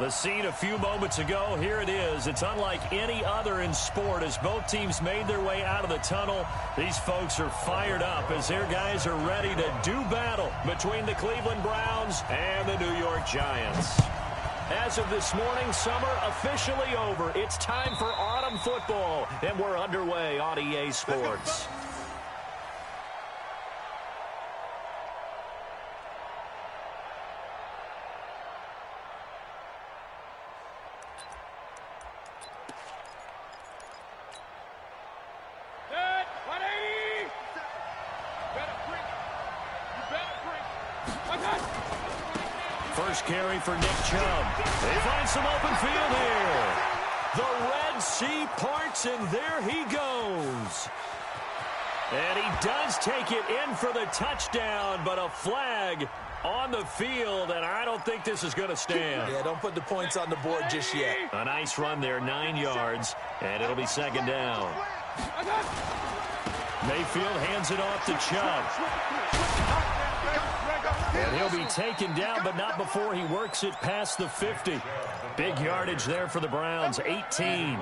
The scene a few moments ago, here it is. It's unlike any other in sport as both teams made their way out of the tunnel. These folks are fired up as their guys are ready to do battle between the Cleveland Browns and the New York Giants. As of this morning, summer officially over. It's time for autumn football, and we're underway on EA Sports. First carry for Nick Chubb. They find some open field here. The Red Sea parts, and there he goes. And he does take it in for the touchdown, but a flag on the field, and I don't think this is going to stand. Yeah, don't put the points on the board just yet. A nice run there, 9 yards, and it'll be second down. Mayfield hands it off to Chubb. And he'll be taken down, but not before he works it past the 50. Big yardage there for the Browns, 18.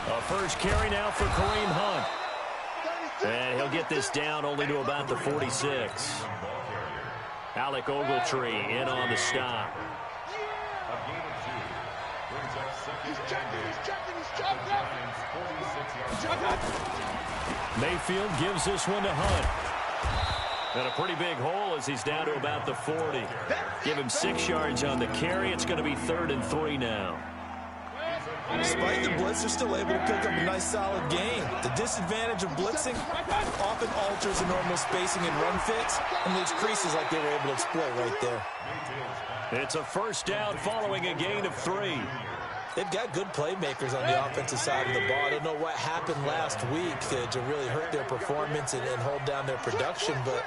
A first carry now for Kareem Hunt. And he'll get this down only to about the 46. Alec Ogletree in on the stop. Mayfield gives this one to Hunt. And a pretty big hole as he's down to about the 40. Give him 6 yards on the carry. It's going to be 3rd and 3 now. Despite the blitz, they're still able to pick up a nice, solid gain. The disadvantage of blitzing often alters the normal spacing and run fits, and leaves creases like they were able to exploit right there. It's a first down following a gain of 3. They've got good playmakers on the offensive side of the ball. I don't know what happened last week to really hurt their performance and hold down their production, but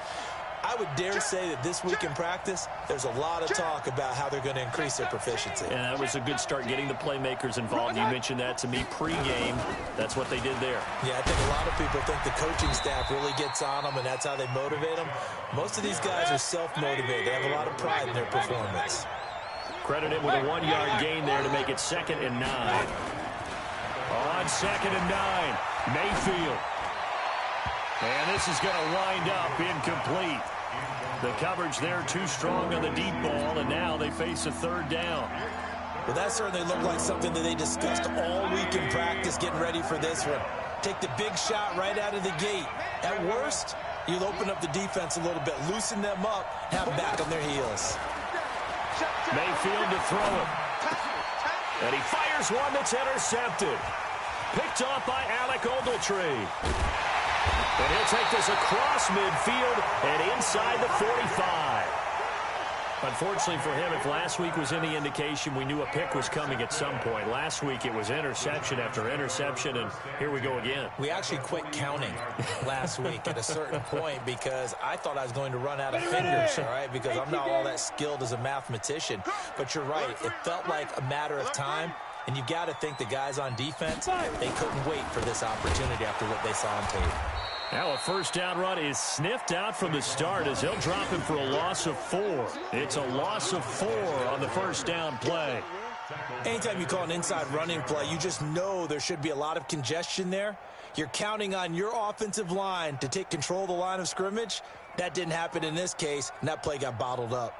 I would dare say that this week in practice, there's a lot of talk about how they're going to increase their proficiency. And that was a good start getting the playmakers involved. You mentioned that to me pregame. That's what they did there. Yeah, I think a lot of people think the coaching staff really gets on them, and that's how they motivate them. Most of these guys are self-motivated. They have a lot of pride in their performance. Credited with a 1-yard gain there to make it 2nd and 9. On 2nd and 9, Mayfield. And this is going to wind up incomplete. The coverage there too strong on the deep ball, and now they face a 3rd down. Well, that certainly looked like something that they discussed all week in practice, getting ready for this one. Take the big shot right out of the gate. At worst, you'll open up the defense a little bit, loosen them up, have them back on their heels. Mayfield to throw it. And he fires one that's intercepted. Picked off by Alec Ogletree. And he'll take this across midfield and inside the 45. Unfortunately for him, if last week was any indication, we knew a pick was coming at some point. Last week it was interception after interception, and here we go again. We actually quit counting last week at a certain point because I thought I was going to run out of fingers, all right, because I'm not all that skilled as a mathematician. But you're right, it felt like a matter of time, and you got to think the guys on defense, they couldn't wait for this opportunity after what they saw on tape. Now a first down run is sniffed out from the start as he'll drop him for a loss of 4. It's a loss of 4 on the first down play. Anytime you call an inside running play, you just know there should be a lot of congestion there. You're counting on your offensive line to take control of the line of scrimmage. That didn't happen in this case, and that play got bottled up.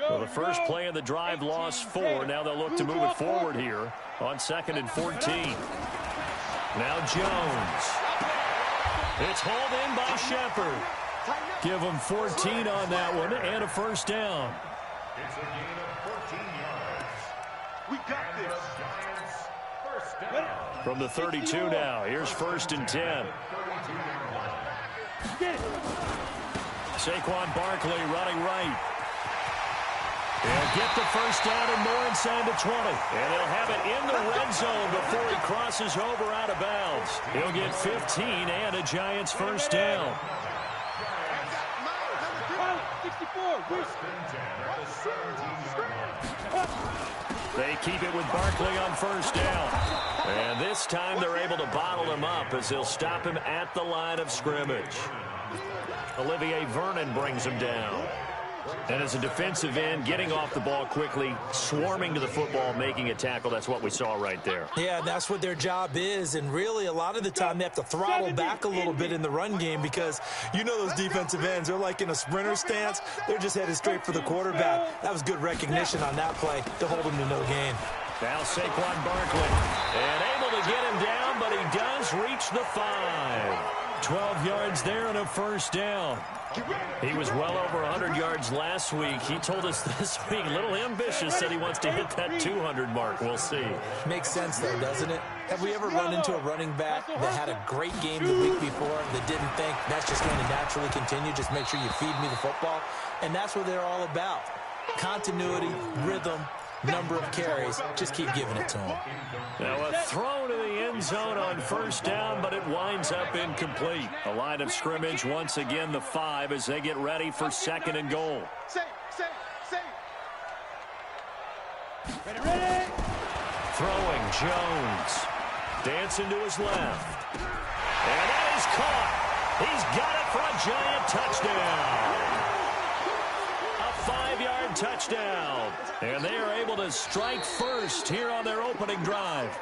Well, the first play of the drive lost 4. Now they'll look to move it forward here on 2nd and 14. Now Jones. It's hauled in by Shepard. Give him 14 on that one and a first down. It's a gain of 14 yards. We got this. First down. From the 32 now. Here's 1st and 10. Saquon Barkley running right. He'll get the first down and more inside the 20. And he'll have it in the red zone before he crosses over out of bounds. He'll get 15 and a Giants first down. 64. They keep it with Barkley on first down. And this time they're able to bottle him up as they'll stop him at the line of scrimmage. Olivier Vernon brings him down. And as a defensive end, getting off the ball quickly, swarming to the football, making a tackle, that's what we saw right there. Yeah, that's what their job is, and really a lot of the time they have to throttle back a little bit in the run game because you know those defensive ends, they're like in a sprinter stance. They're just headed straight for the quarterback. That was good recognition on that play to hold him to no gain. Now Saquon Barkley, and able to get him down, but he does reach the 5. 12 yards there and a first down. He was well over 100 yards last week. He told us this week, a little ambitious, said he wants to hit that 200 mark. We'll see. Makes sense, though, doesn't it? Have we ever run into a running back that had a great game the week before that didn't think that's just going to naturally continue? Just make sure you feed me the football. And that's what they're all about. Continuity, rhythm, number of carries. Just keep giving it to him. Now a throw to the end zone on first down, but it winds up incomplete. A line of scrimmage, once again the 5 as they get ready for 2nd and goal. Ready. Throwing Jones. Dancing to his left. And that is caught. He's got it for a giant touchdown. A 5-yard touchdown. And they are able to strike first here on their opening drive.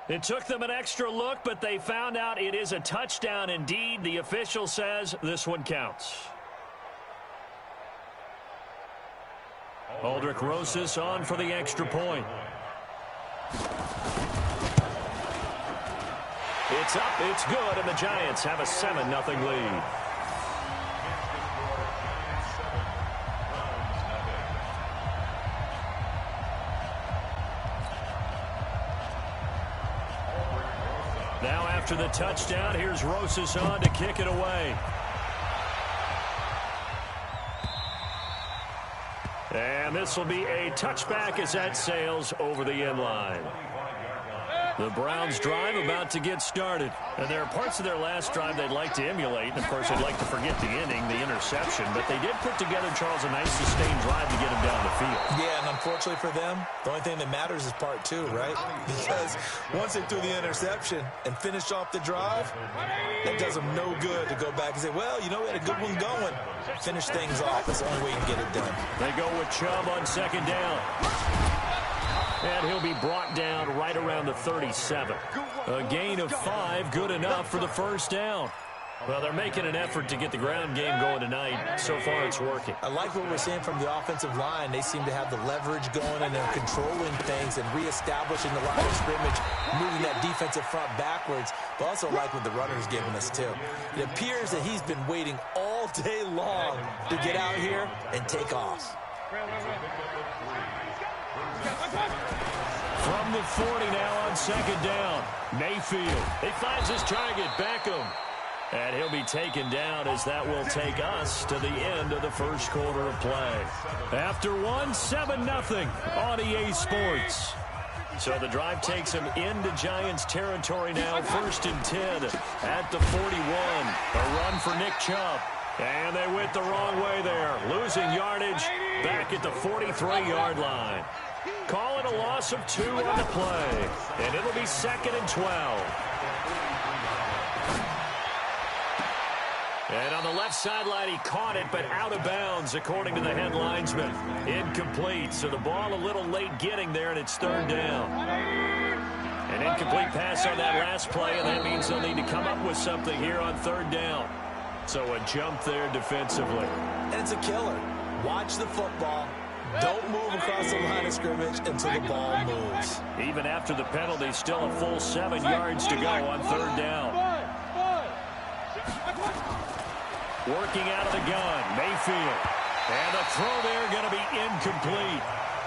It took them an extra look, but they found out it is a touchdown indeed. The official says this one counts. Aldrick Rosas on for the extra point. It's up, it's good, and the Giants have a 7-0 lead. Now after the touchdown, here's Rosas on to kick it away. And this will be a touchback as that sails over the end line. The Browns drive about to get started. And there are parts of their last drive they'd like to emulate. And, of course, they'd like to forget the inning, the interception. But they did put together, Charles, a nice sustained drive to get him down the field. Yeah, and unfortunately for them, the only thing that matters is part 2, right? Because once they threw the interception and finished off the drive, that does them no good to go back and say, well, you know, we had a good one going. Finish things off. That's the only way you can get it done. They go with Chubb on 2nd down. And he'll be brought down right around the 37. A gain of 5, good enough for the first down. Well, they're making an effort to get the ground game going tonight. So far, it's working. I like what we're seeing from the offensive line. They seem to have the leverage going, and they're controlling things and reestablishing the line of scrimmage, moving that defensive front backwards. But also like what the runner's giving us, too. It appears that he's been waiting all day long to get out here and take off. From the 40 now on 2nd down. Mayfield. He finds his target, Beckham. And he'll be taken down as that will take us to the end of the first quarter of play. After one, 7-0 on EA Sports. So the drive takes him into Giants territory now. 1st and 10 at the 41. A run for Nick Chubb. And they went the wrong way there. Losing yardage back at the 43-yard line. Call it a loss of 2 on the play. And it'll be 2nd and 12. And on the left sideline, he caught it, but out of bounds, according to the head linesman. Incomplete, so the ball a little late getting there, and it's 3rd down. An incomplete pass on that last play, and that means they'll need to come up with something here on 3rd down. So a jump there defensively. And it's a killer. Watch the football. Don't move across the line of scrimmage until the ball moves. Even after the penalty, still a full 7 yards to go on 3rd down. Working out of the gun, Mayfield. And the throw there going to be incomplete.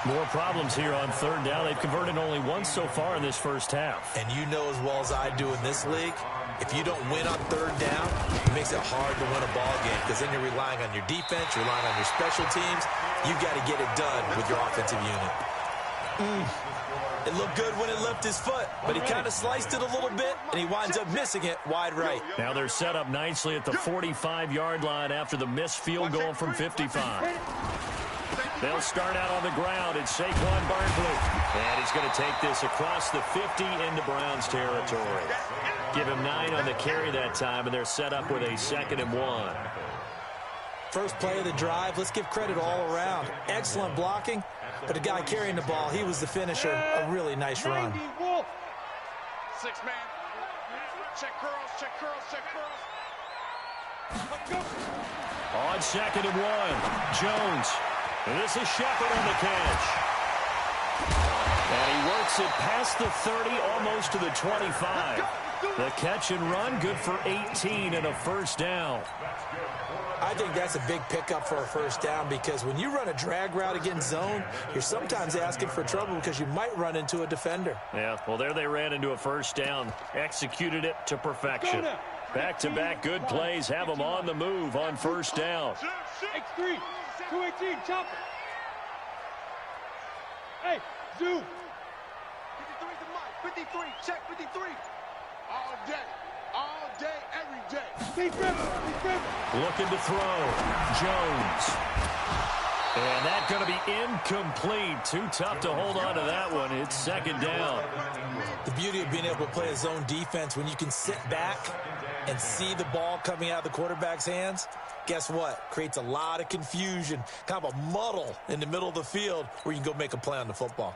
More problems here on 3rd down. They've converted only once so far in this first half. And you know as well as I do in this league, if you don't win on 3rd down, it makes it hard to win a ball game because then you're relying on your defense, you're relying on your special teams. You've got to get it done with your offensive unit. It looked good when it left his foot, but he kind of sliced it a little bit, and he winds up missing it wide right. Now they're set up nicely at the 45-yard line after the missed field goal from 55. They'll start out on the ground. It's Saquon Barkley. And he's going to take this across the 50 into Browns territory. Give him 9 on the carry that time, and they're set up with a 2nd and 1. First play of the drive, let's give credit all around. Excellent blocking, but the guy carrying the ball, he was the finisher. A really nice run. 6-man. Check curls, check curls, check curls. Let's go. On 2nd and 1, Jones. And this is Shepard on the catch. And he works it past the 30, almost to the 25. The catch and run, good for 18 and a first down. I think that's a big pickup for a first down because when you run a drag route against zone, you're sometimes asking for trouble because you might run into a defender. Yeah, well, there they ran into a first down. Executed it to perfection. Back-to-back good plays have them on the move on first down. X3, 218, chop it. Hey, Zoo. 53 to Mike. 53, check 53. All day, every day. Steve Griffin. Looking to throw. Jones. And that's going to be incomplete. Too tough to hold on to that one. It's 2nd down. The beauty of being able to play a zone defense when you can sit back and see the ball coming out of the quarterback's hands, guess what? Creates a lot of confusion, kind of a muddle in the middle of the field where you can go make a play on the football.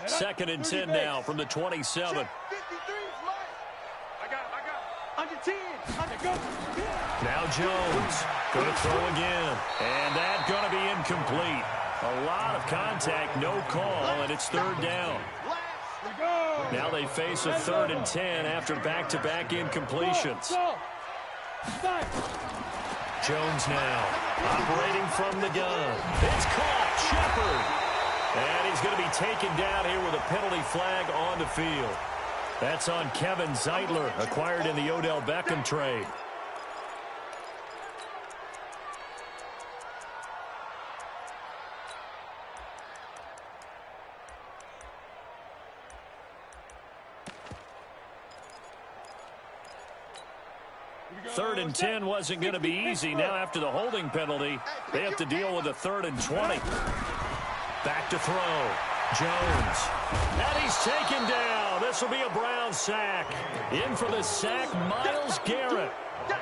2nd and 10 now from the 27. 53 is mine. I got it. Under 10. Now Jones going to throw again. And that's going to be incomplete. A lot of contact, no call, and it's 3rd down. Now they face a 3rd and 10 after back-to-back incompletions. Jones now operating from the gun. It's caught. Shepard. And he's going to be taken down here with a penalty flag on the field. That's on Kevin Zeitler, acquired in the Odell Beckham trade. Third and 10 wasn't going to be easy. Now after the holding penalty, they have to deal with a 3rd and 20. Back to throw. Jones. And he's taken down. This will be a Brown sack. In for the sack, Myles Garrett.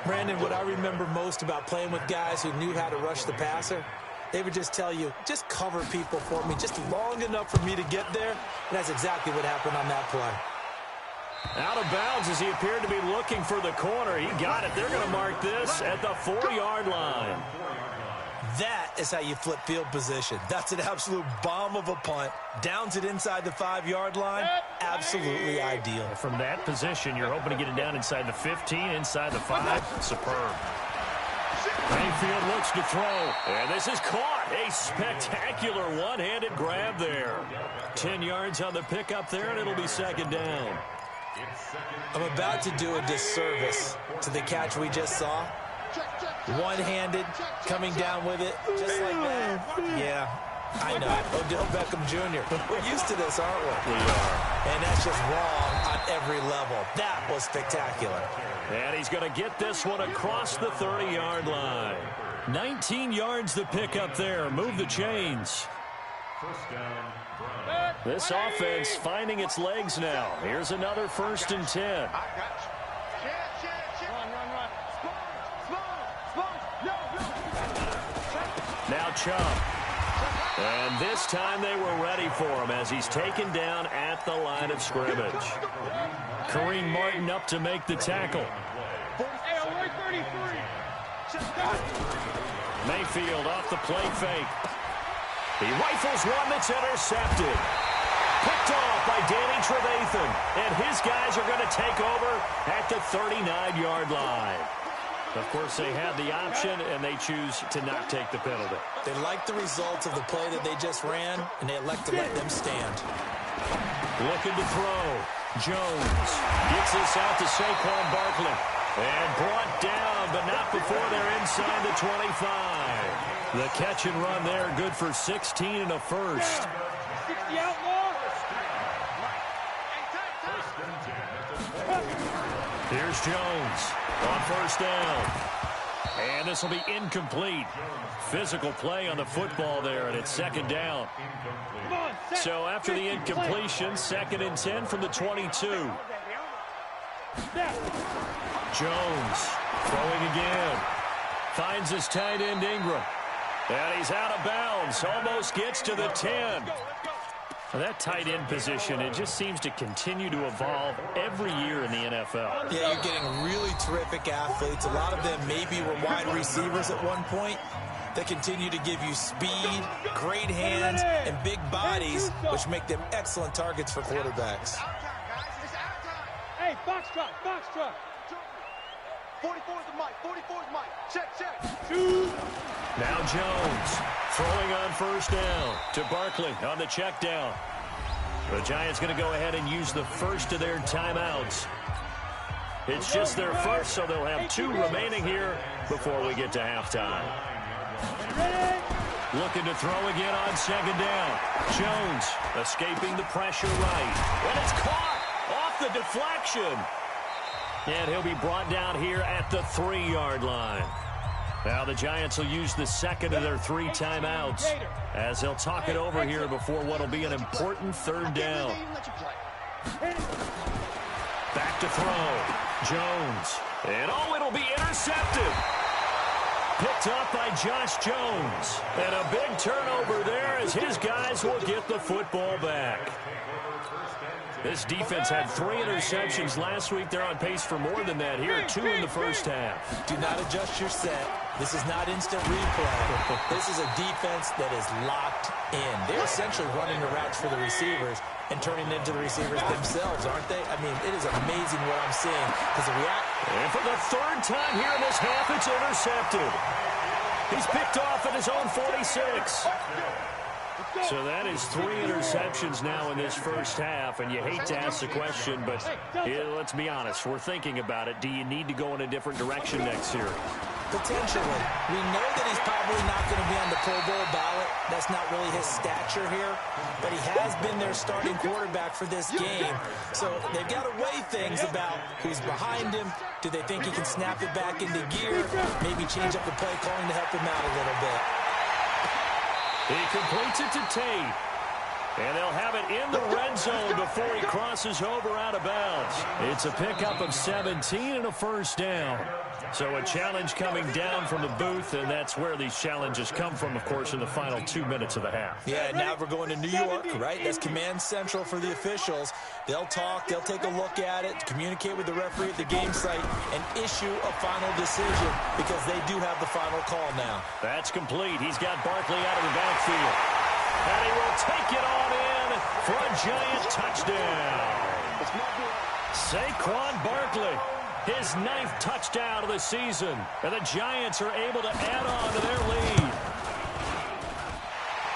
Brandon, what I remember most about playing with guys who knew how to rush the passer, they would just tell you, just cover people for me just long enough for me to get there. And that's exactly what happened on that play. Out of bounds as he appeared to be looking for the corner. He got it. They're going to mark this at the 4-yard line. That is how you flip field position. That's an absolute bomb of a punt. Downs it inside the 5-yard line. Absolutely ideal. From that position, you're hoping to get it down inside the 15, inside the 5. Superb. Mayfield looks to throw. And this is caught. A spectacular one-handed grab there. 10 yards on the pickup there, and it'll be 2nd down. I'm about to do a disservice to the catch we just saw. One-handed, coming down with it, just like that. Yeah, I know. Odell Beckham Jr. We're used to this, aren't we? We are. And that's just wrong on every level. That was spectacular. And he's going to get this one across the 30-yard line. 19 yards to pick up there. Move the chains. This offense finding its legs now. Here's another 1st and 10. Now Chubb. And this time they were ready for him as he's taken down at the line of scrimmage. Kareem Martin up to make the tackle. Mayfield off the play fake. He rifles one that's intercepted. Picked off by Danny Trevathan. And his guys are going to take over at the 39-yard line. Of course, they had the option, and they choose to not take the penalty. They like the results of the play that they just ran, and they elect to let them stand. Looking to throw. Jones gets this out to Saquon Barkley. And brought down, but not before they're inside the 25. The catch and run there, good for 16 and a first. 60 outlaw. Here's Jones on first down. And this will be incomplete. Physical play on the football there, and it's second down. So after the incompletion, 2nd and 10 from the 22. Jones throwing again. Finds his tight end Ingram. And he's out of bounds. Almost gets to the 10. That tight end position, it just seems to continue to evolve every year in the NFL. Yeah, you're getting really terrific athletes. A lot of them maybe were wide receivers at one point. They continue to give you speed, great hands, and big bodies, which make them excellent targets for quarterbacks. Hey, box truck, box truck. 44 is the mic, 44 is the mic. Check. Shoot. Now Jones throwing on first down to Barkley on the check down. The Giants going to go ahead and use the first of their timeouts. It's just their first, so they'll have 2 remaining here before we get to halftime. Looking to throw again on second down. Jones escaping the pressure right. And it's caught off the deflection. And he'll be brought down here at the 3-yard line. Now the Giants will use the second of their 3 timeouts as they'll talk it over here before what will be an important 3rd down. Back to throw. Jones. And it'll be intercepted. Picked up by Josh Jones. And a big turnover there as his guys will get the football back. This defense had 3 interceptions last week. They're on pace for more than that here. 2 in the first half. Do not adjust your set. This is not instant replay. This is a defense that is locked in. They're essentially running the routes for the receivers and turning into the receivers themselves, aren't they? I mean, it is amazing what I'm seeing. And for the 3rd time here in this half, it's intercepted. He's picked off at his own 46. So that is 3 interceptions now in this first half, and you hate to ask the question, but let's be honest. We're thinking about it. Do you need to go in a different direction next year? Potentially. We know that he's probably not going to be on the Pro Bowl ballot. That's not really his stature here, but he has been their starting quarterback for this game. So they've got to weigh things about who's behind him. Do they think he can snap it back into gear? Maybe change up the play calling to help him out a little bit. He completes it to Tate. And they'll have it in the red zone before he crosses over out of bounds. It's a pickup of 17 and a first down. So a challenge coming down from the booth, and that's where these challenges come from, of course, in the final 2 minutes of the half. Yeah, now we're going to New York, right? That's command central for the officials. They'll talk, they'll take a look at it, communicate with the referee at the game site, and issue a final decision because they do have the final call now. That's complete. He's got Barkley out of the backfield. And he will take it on in for a Giant touchdown. Saquon Barkley, his 9th touchdown of the season. And the Giants are able to add on to their lead.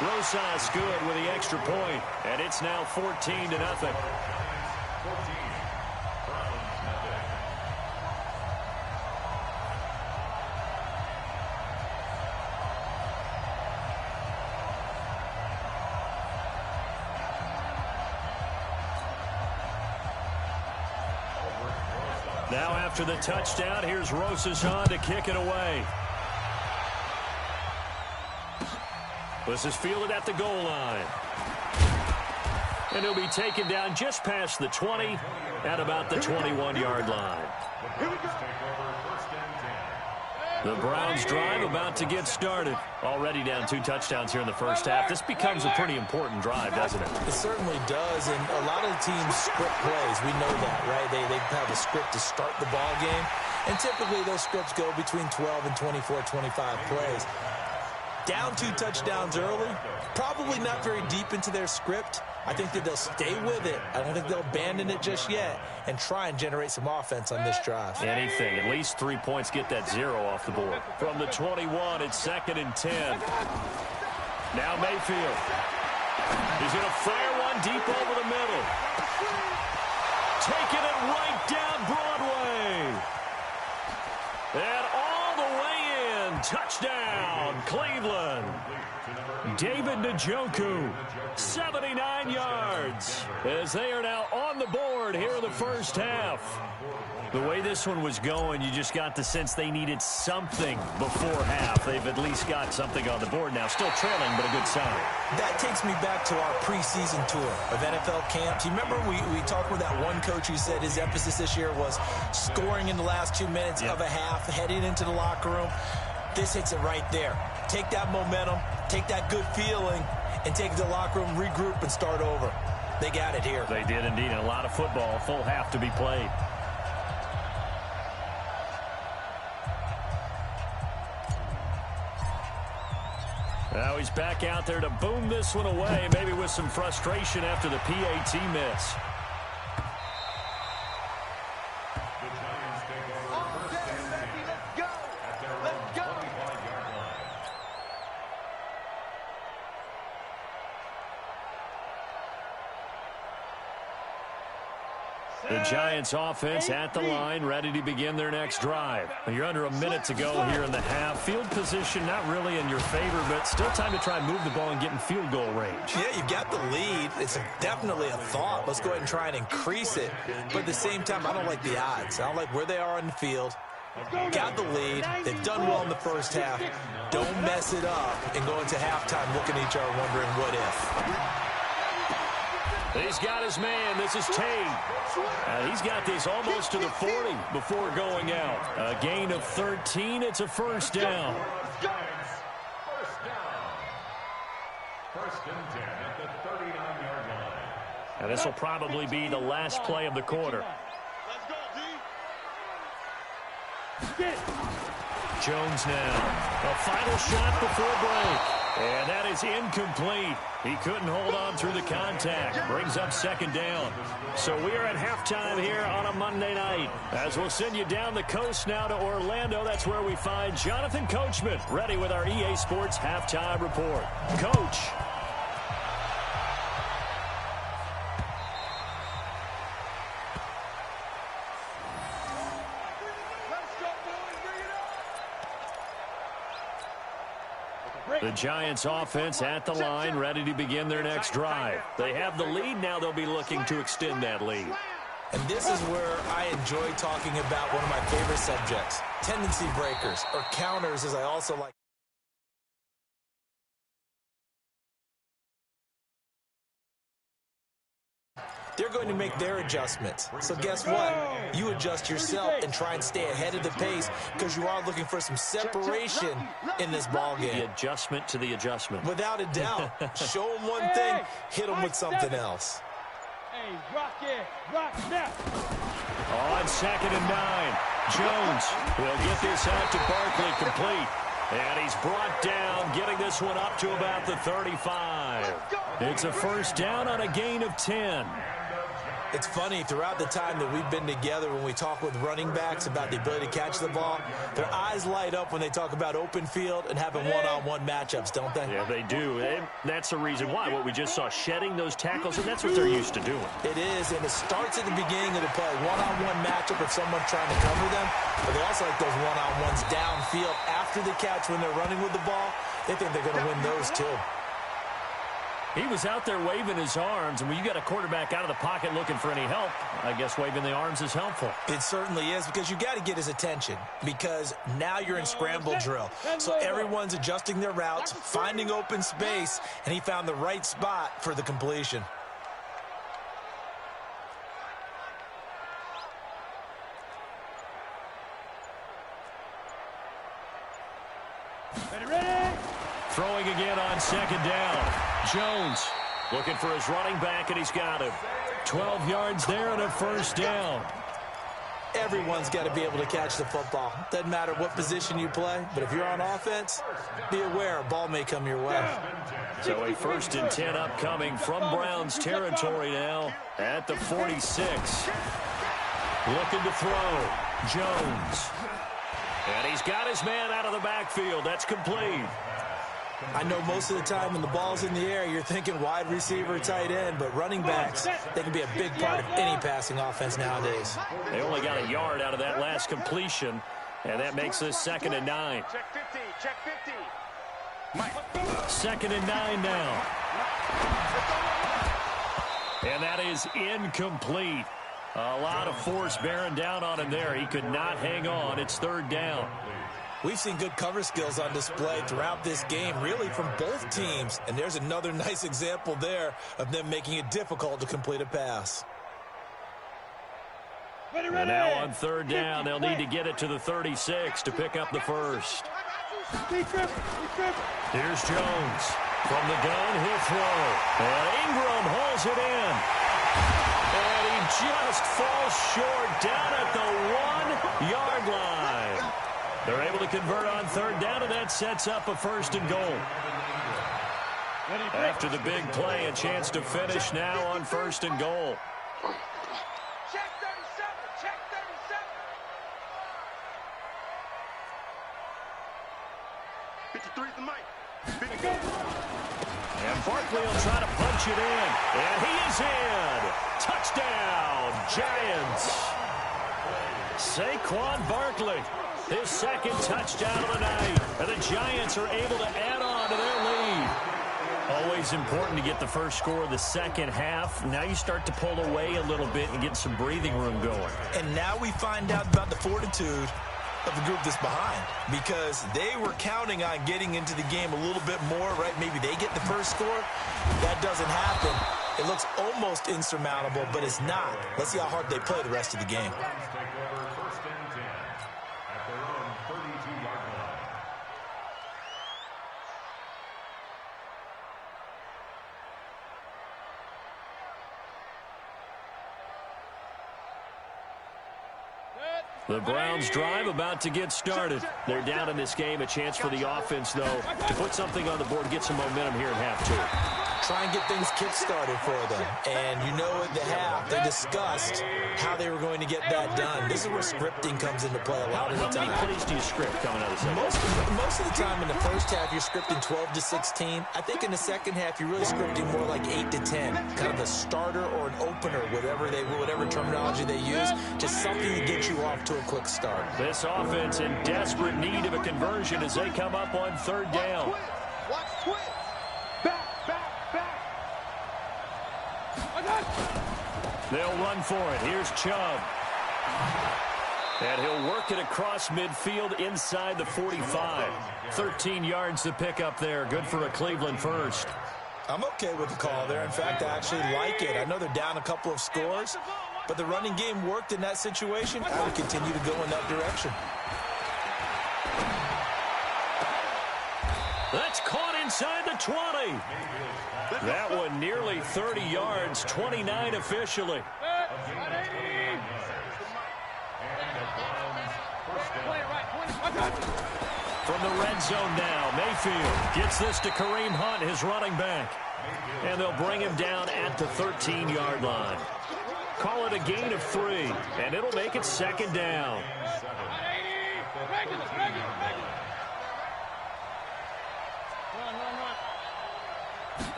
Rosas good with the extra point, and it's now 14-0. Now after the touchdown, here's Rosas on to kick it away. This is fielded at the goal line. And he'll be taken down just past the 20 at about the 21-yard line. The Browns drive about to get started. Already down 2 touchdowns here in the first half. This becomes a pretty important drive, doesn't it? It certainly does, and a lot of the teams script plays. We know that, right? They have a script to start the ball game, and typically those scripts go between 12 and 24, 25 plays. Down 2 touchdowns early, probably not very deep into their script. I think that they'll stay with it. I don't think they'll abandon it just yet and try and generate some offense on this drive. Anything. At least 3 points, get that 0 off the board. From the 21, it's 2nd and 10. Now Mayfield. He's going to fire one deep over the middle. Taking it right down Broadway. And all the way in And touchdown, Cleveland. David Njoku, 79 yards, as they are now on the board here in the first half. The way this one was going, you just got the sense they needed something before half. They've at least got something on the board now. Still trailing, but a good sign. That takes me back to our preseason tour of NFL camps. You remember we talked with that one coach who said his emphasis this year was scoring in the last 2 minutes of a half, heading into the locker room. This hits it right there. Take that momentum, take that good feeling, and take it to the locker room, regroup, and start over. They got it here. They did indeed. A lot of football, a full half to be played. Now he's back out there to boom this one away, maybe with some frustration after the PAT miss. The Giants offense at the line, ready to begin their next drive. You're under a minute to go here in the half. Field position not really in your favor, but still time to try and move the ball and get in field goal range. Yeah, you've got the lead. It's definitely a thought. Let's go ahead and try and increase it. But at the same time, I don't like the odds. I don't like where they are on the field. Got the lead. They've done well in the first half. Don't mess it up and go into halftime looking at each other wondering what if. He's got his man. This is Tate. He's got this almost to the 40 before going out. A gain of 13. It's a first down. First and 10 at the 39-yard line. And this will probably be the last play of the quarter. Jones now. A final shot before break. And that is incomplete. He couldn't hold on through the contact. Brings up second down. So we are at halftime here on a Monday night. As we'll send you down the coast now to Orlando. That's where we find Jonathan Coachman ready with our EA Sports halftime report. Coach. The Giants offense at the line, ready to begin their next drive. They have the lead. Now they'll be looking to extend that lead. And this is where I enjoy talking about one of my favorite subjects, tendency breakers, or counters, as I also like. They're going to make their adjustments. So guess what? You adjust yourself and try and stay ahead of the pace because you are looking for some separation in this ball game. The adjustment to the adjustment. Without a doubt. Show them one thing, hit them with something else. Hey, rock it, rock snap. On 2nd and 9, Jones will get this out to Barkley complete. And he's brought down, getting this one up to about the 35. It's a first down on a gain of 10. It's funny, throughout the time that we've been together, when we talk with running backs about the ability to catch the ball, their eyes light up when they talk about open field and having one-on-one matchups, don't they? Yeah, they do. And that's the reason why. What we just saw, shedding those tackles, and that's what they're used to doing. It is, and it starts at the beginning of the play. One-on-one matchup if someone's trying to cover them, but they also like those one-on-ones downfield after the catch when they're running with the ball. They think they're going to win those, too. He was out there waving his arms, and when you got a quarterback out of the pocket looking for any help, I guess waving the arms is helpful. It certainly is, because you got to get his attention, because now you're in scramble drill. So everyone's adjusting their routes, finding open space, and he found the right spot for the completion. Ready? Throwing again on 2nd down. Jones looking for his running back, and he's got him. 12 yards there and a first down. Everyone's got to be able to catch the football. Doesn't matter what position you play, but if you're on offense, be aware a ball may come your way. So a 1st and 10 upcoming from Browns territory now at the 46. Looking to throw. Jones. And he's got his man out of the backfield. That's complete. I know most of the time when the ball's in the air, you're thinking wide receiver, tight end, but running backs, they can be a big part of any passing offense nowadays. They only got a yard out of that last completion. And that makes this 2nd and 9. Check 50. Check 50. 2nd and 9 now. And that is incomplete. A lot of force bearing down on him there. He could not hang on. It's 3rd down. We've seen good cover skills on display throughout this game, really from both teams. And there's another nice example there of them making it difficult to complete a pass. And now on 3rd down, they'll need to get it to the 36 to pick up the first. Here's Jones. From the gun, he'll throw. And Ingram hauls it in. And he just falls short down at the 1-yard line. They're able to convert on 3rd down, and that sets up a 1st and goal. After the big play, a chance to finish now on 1st and goal. Check 37. Check 37. 53 is the mic. 50. And Barkley will try to punch it in. And he is in. Touchdown, Giants. Saquon Barkley, his 2nd touchdown of the night. And the Giants are able to add on to their lead. Always important to get the first score of the second half. Now you start to pull away a little bit and get some breathing room going. And now we find out about the fortitude of the group that's behind, because they were counting on getting into the game a little bit more, right? Maybe they get the first score. That doesn't happen. It looks almost insurmountable, but it's not. Let's see how hard they play the rest of the game. The Browns drive about to get started. They're down in this game. A chance for the offense, though, to put something on the board, get some momentum here in half 2. Try and get things kick-started for them. And you know at the half, they discussed how they were going to get that done. This is where scripting comes into play a lot of the time. How many plays do you script coming out of the second? Most of the time in the first half, you're scripting 12 to 16. I think in the second half, you're really scripting more like 8 to 10. Kind of a starter or an opener, whatever terminology they use. Just something to get you off to a quick start. This offense in desperate need of a conversion as they come up on 3rd down. Watch twist. Back. They'll run for it. Here's Chubb. And he'll work it across midfield inside the 45. 13 yards to pick up there. Good for a Cleveland first. I'm okay with the call there. In fact, I actually like it. I know they're down a couple of scores, but the running game worked in that situation. I would continue to go in that direction. That's caught inside the 20. That one nearly 30 yards, 29 officially. From the red zone now, Mayfield gets this to Kareem Hunt, his running back. And they'll bring him down at the 13-yard line. Call it a gain of 3, and it'll make it 2nd down.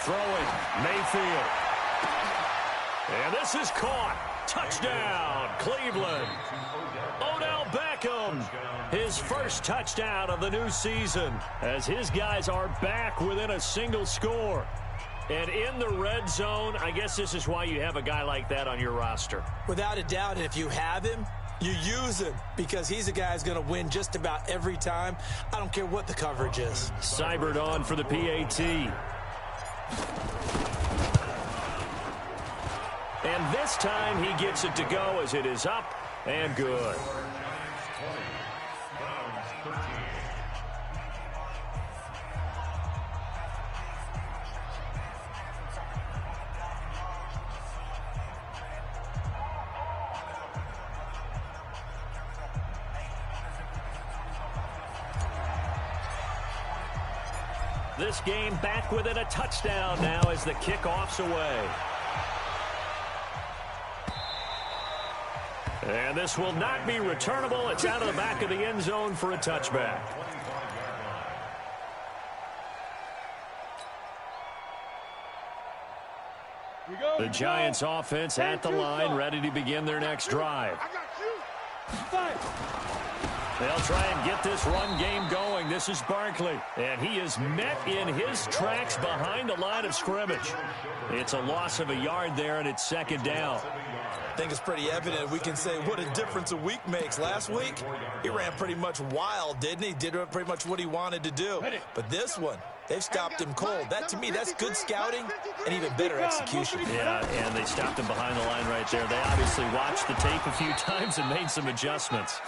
Throwing, Mayfield. And this is caught. Touchdown, Cleveland. Odell Beckham, his first touchdown of the new season, as his guys are back within a single score. And in the red zone, I guess this is why you have a guy like that on your roster. Without a doubt, and if you have him, you use him, because he's a guy who's going to win just about every time. I don't care what the coverage is. Seibert on for the PAT. And this time he gets it to go as it is up and good. This game back within a touchdown now as the kickoff's away. And this will not be returnable. It's out of the back of the end zone for a touchback. The Giants offense at the line, ready to begin their next drive. Five. They'll try and get this run game going. This is Barkley, and he is met in his tracks behind the line of scrimmage. It's a loss of a yard there, and it's second down. I think it's pretty evident. We can say what a difference a week makes. Last week, he ran pretty much wild, didn't he? Did pretty much what he wanted to do. But this one, they've stopped him cold. That, to me, that's good scouting and even better execution. Yeah, and they stopped him behind the line right there. They obviously watched the tape a few times and made some adjustments.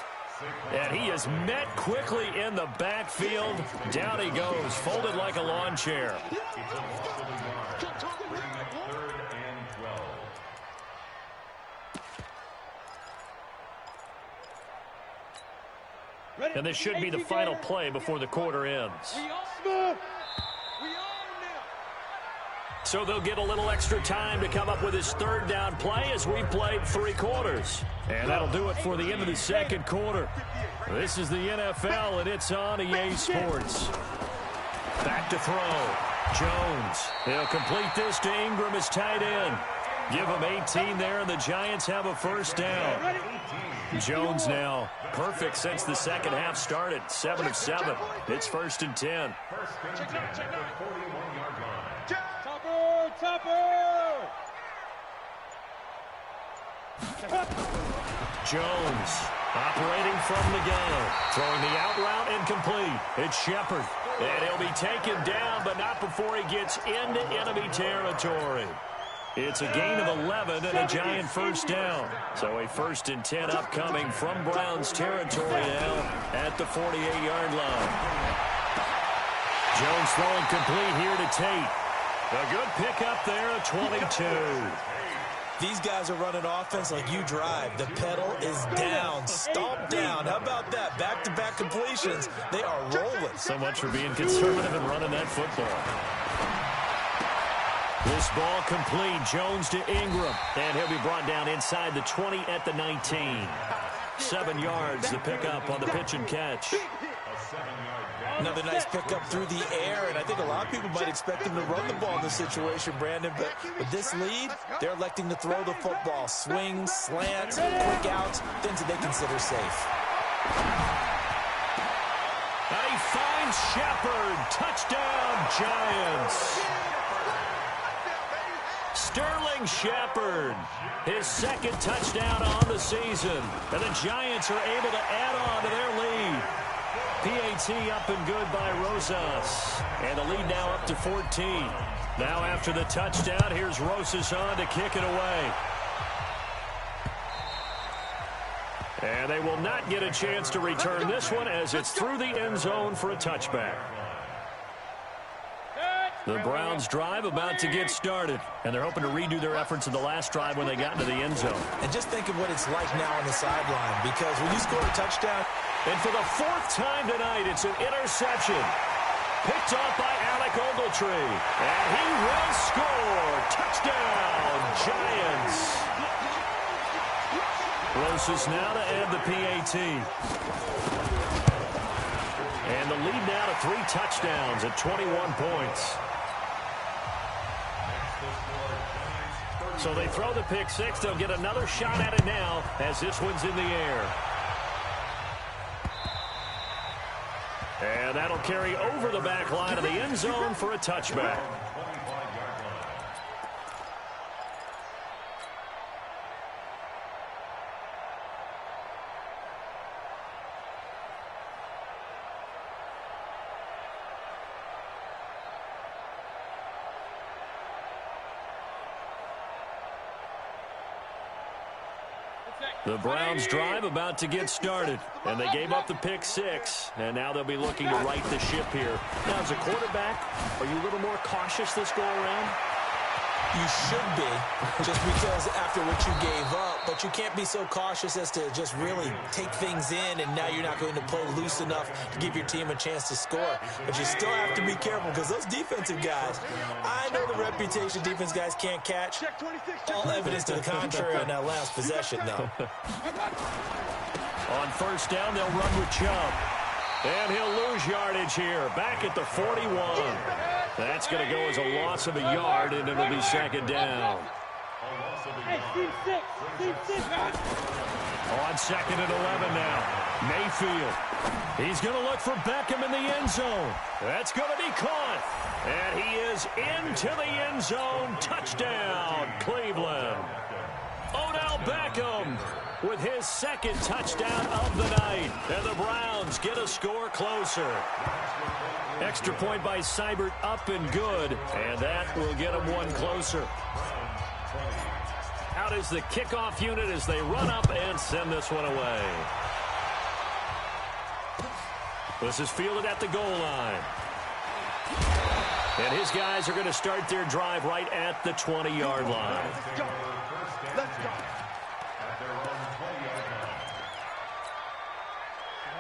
And he is met quickly in the backfield. Down he goes, folded like a lawn chair. And this should be the final play before the quarter ends. So they'll get a little extra time to come up with his third down play as we played 3 quarters. And that'll do it for the end of the second quarter. This is the NFL, and it's on EA Sports. Back to throw. Jones. He'll complete this to Ingram as tight end. Give him 18 there, and the Giants have a first down. Jones now perfect since the second half started. 7 of 7. It's first and 10. Jones operating from the gun. Throwing the out route incomplete. It's Shepard. And he'll be taken down, but not before he gets into enemy territory. It's a gain of 11 and a Giant first down. So a first and 10 upcoming from Browns territory now at the 48-yard line. Jones throwing complete here to Tate. A good pickup there at 22. These guys are running offense like you drive. The pedal is down, stomped down. How about that? Back-to-back completions. They are rolling. So much for being conservative and running that football. This ball complete. Jones to Ingram. And he'll be brought down inside the 20 at the 19. 7 yards to pick up on the pitch and catch. Another nice pickup through the air, and I think a lot of people might expect him to run the ball in this situation, Brandon, but with this lead, they're electing to throw the football. Swings, slants, quick outs, things that they consider safe. And he finds Shepard. Touchdown, Giants. Sterling Shepard, his second touchdown on the season, and the Giants are able to add on to their lead. PAT up and good by Rosas. And the lead now up to 14. Now after the touchdown, here's Rosas on to kick it away. And they will not get a chance to return this one as it's through the end zone for a touchback. The Browns drive about to get started, and they're hoping to redo their efforts in the last drive when they got into the end zone. And just think of what it's like now on the sideline, because when you score a touchdown, and for the 4th time tonight, it's an interception. Picked off by Alec Ogletree. And he will score. Touchdown, Giants. Rosas now to add the PAT. And the lead now to 3 touchdowns at 21 points. So they throw the pick 6. They'll get another shot at it now as this one's in the air. And that'll carry over the back line of the end zone for a touchback. The Browns drive about to get started, and they gave up the pick 6, and now they'll be looking to right the ship here. Now, as a quarterback, are you a little more cautious this go-around? you should be, just because after what you gave up, but you can't be so cautious as to just really take things in, and now you're not going to play loose enough to give your team a chance to score. But you still have to be careful, because those defensive guys, I know the reputation defense guys can't catch. All evidence to the contrary on that last possession, though. On first down, they'll run with Chubb. And he'll lose yardage here, back at the 41. That's going to go as a loss of a yard, and it'll be second down. Hey, Steve 6. On 2nd and 11 now. Mayfield. He's going to look for Beckham in the end zone. That's going to be caught. And he is into the end zone. Touchdown, Cleveland. Odell Beckham with his 2nd touchdown of the night. And the Browns get a score closer. Extra point by Seibert up and good. And that will get them one closer. Out is the kickoff unit as they run up and send this one away. This is fielded at the goal line. And his guys are going to start their drive right at the 20-yard line. Let's go.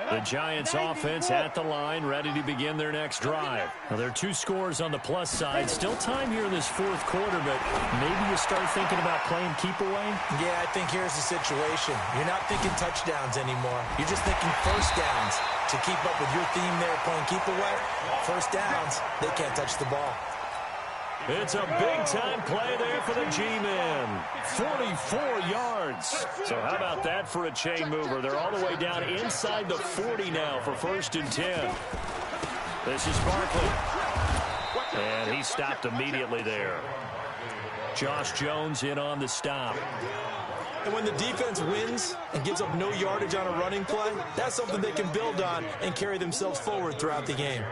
The Giants offense at the line, ready to begin their next drive. Now, there are 2 scores on the plus side. Still time here in this 4th quarter, but maybe you start thinking about playing keep away? Yeah, I think here's the situation. You're not thinking touchdowns anymore. You're just thinking first downs. To keep up with your theme there, playing keep away, first downs, they can't touch the ball. It's a big-time play there for the G-men. 44 yards. So how about that for a chain mover? They're all the way down inside the 40 now for 1st and 10. This is Barkley. And he stopped immediately there. Josh Jones in on the stop. And when the defense wins and gives up no yardage on a running play, that's something they can build on and carry themselves forward throughout the game.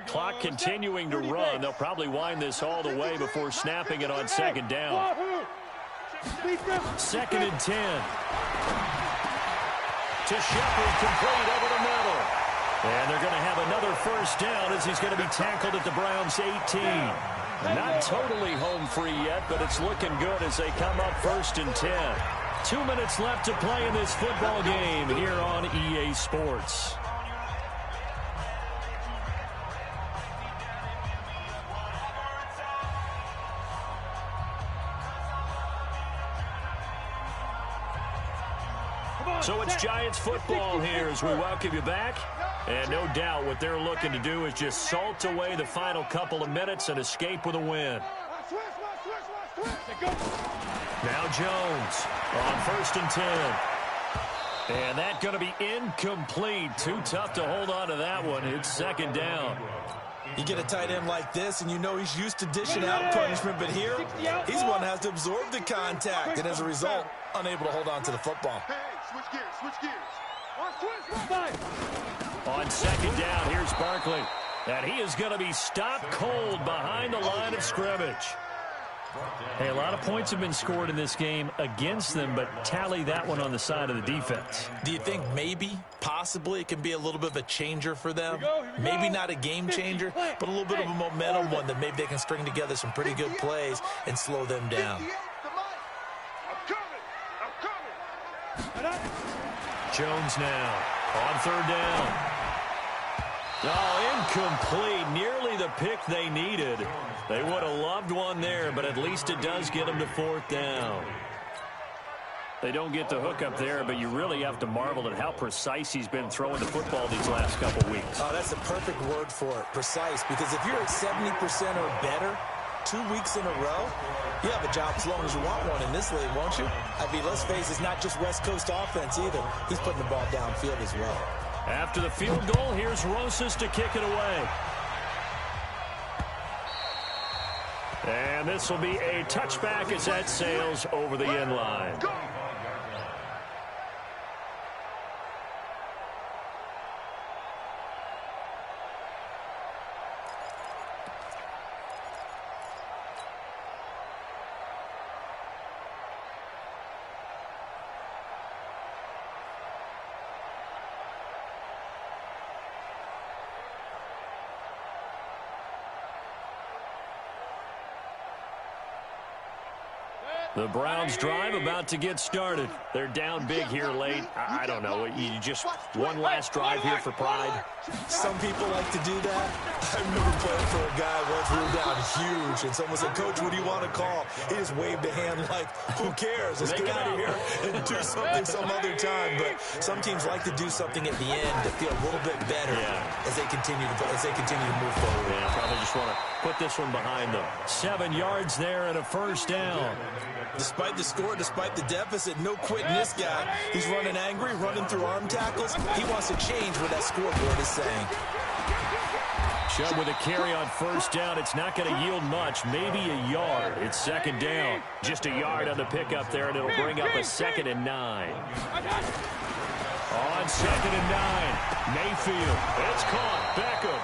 Clock continuing to run. They'll probably wind this all the way before snapping it on 2nd down. 2nd and 10. To Shepard, complete over the middle. And they're going to have another first down as he's going to be tackled at the Browns' 18. Not totally home free yet, but it's looking good as they come up 1st and 10. 2 minutes left to play in this football game here on EA Sports. So it's Giants football here as we welcome you back. And no doubt what they're looking to do is just salt away the final couple of minutes and escape with a win. Now Jones on 1st and 10. And that's going to be incomplete. Too tough to hold on to that one. It's 2nd down. You get a tight end like this, and you know he's used to dishing out punishment, but here, he's one that has to absorb the contact, and as a result, unable to hold on to the football. Hey, switch gears, switch gears. On 2nd down, here's Barkley. And he is going to be stopped cold behind the line of scrimmage. Hey, a lot of points have been scored in this game against them, but tally that one on the side of the defense. Do you think maybe, possibly, it can be a little bit of a changer for them? Maybe not a game changer, but a little bit of a momentum one that maybe they can string together some pretty good plays and slow them down. Jones now on 3rd down. Oh, incomplete. Nearly the pick they needed. They would have loved one there, but at least it does get them to 4th down. They don't get the hook up there, but you really have to marvel at how precise he's been throwing the football these last couple weeks. Oh, that's a perfect word for it, precise, because if you're at 70% or better 2 weeks in a row, you have a job as long as you want one in this league, won't you? I mean, let's face it, it's not just West Coast offense either. He's putting the ball downfield as well. After the field goal, here's Rosas to kick it away. And this will be a touchback as that sails over the end line. The Browns drive about to get started. They're down big here late. I don't know. You just one last drive here for pride. Some people like to do that. I remember playing for a guy once. We were down huge, and someone said, "Coach, what do you want to call?" He just waved a hand like, "Who cares? Let's get out of here and do something some other time." But some teams like to do something at the end to feel a little bit better as they continue to move forward. Yeah, probably just want to put this one behind them. 7 yards there and a first down. Despite the score, despite the deficit, no quitting this guy. He's running angry, running through arm tackles. He wants to change what that scoreboard is saying. Chubb with a carry on first down. It's not going to yield much, maybe a yard. It's second down. Just a yard on the pickup there, and it'll bring up a 2nd and 9. On 2nd and 9, Mayfield. It's caught. Beckham.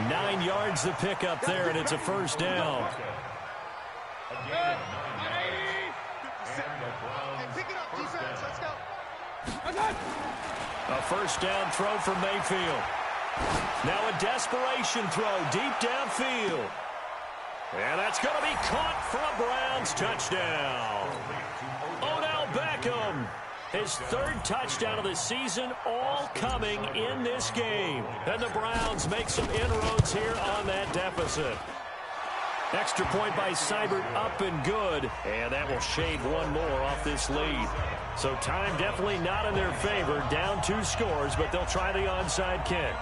9 yards the pickup there, and it's a first down. A first down throw for Mayfield. Now a desperation throw deep downfield. And that's going to be caught for a Browns touchdown. Odell Beckham, his 3rd touchdown of the season, all coming in this game. And the Browns make some inroads here on that deficit. Extra point by Seibert, up and good. And that will shave one more off this lead. So time definitely not in their favor. Down 2 scores, but they'll try the onside kick.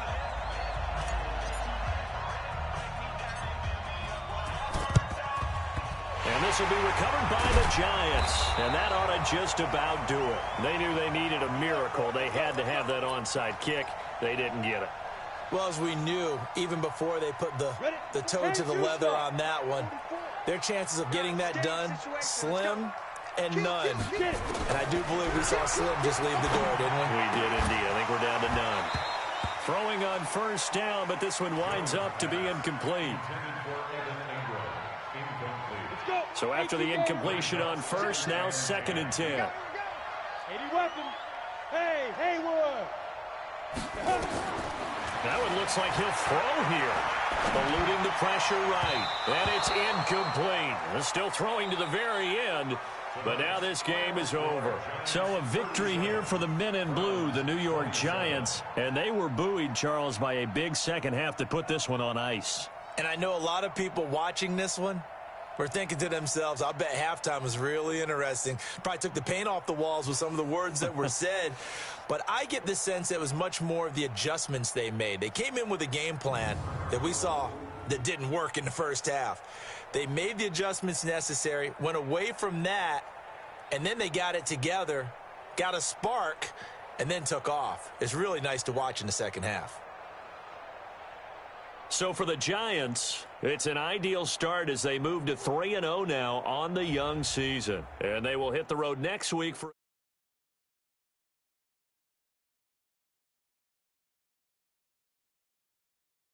And this will be recovered by the Giants. And that ought to just about do it. They knew they needed a miracle. They had to have that onside kick. They didn't get it. Well, as we knew, even before they put the toe to the leather on that one, their chances of getting that done, slim and none. And I do believe we saw Slim just leave the door, didn't we? We did indeed. I think we're down to none. Throwing on first down, but this one winds up to be incomplete. So after the incompletion on first, now 2nd and 10. 80 weapon. Hey, Haywood. That one looks like he'll throw here. Eluding the pressure right. And it's incomplete. They're still throwing to the very end. But now this game is over. So a victory here for the men in blue, the New York Giants. And they were buoyed, Charles, by a big second half to put this one on ice. And I know a lot of people watching this one were thinking to themselves, I bet halftime was really interesting. Probably took the paint off the walls with some of the words that were said. But I get the sense it was much more of the adjustments they made. They came in with a game plan that we saw that didn't work in the first half. They made the adjustments necessary, went away from that, and then they got it together, got a spark, and then took off. It's really nice to watch in the second half. So for the Giants, it's an ideal start as they move to 3-0 now on the young season. And they will hit the road next week for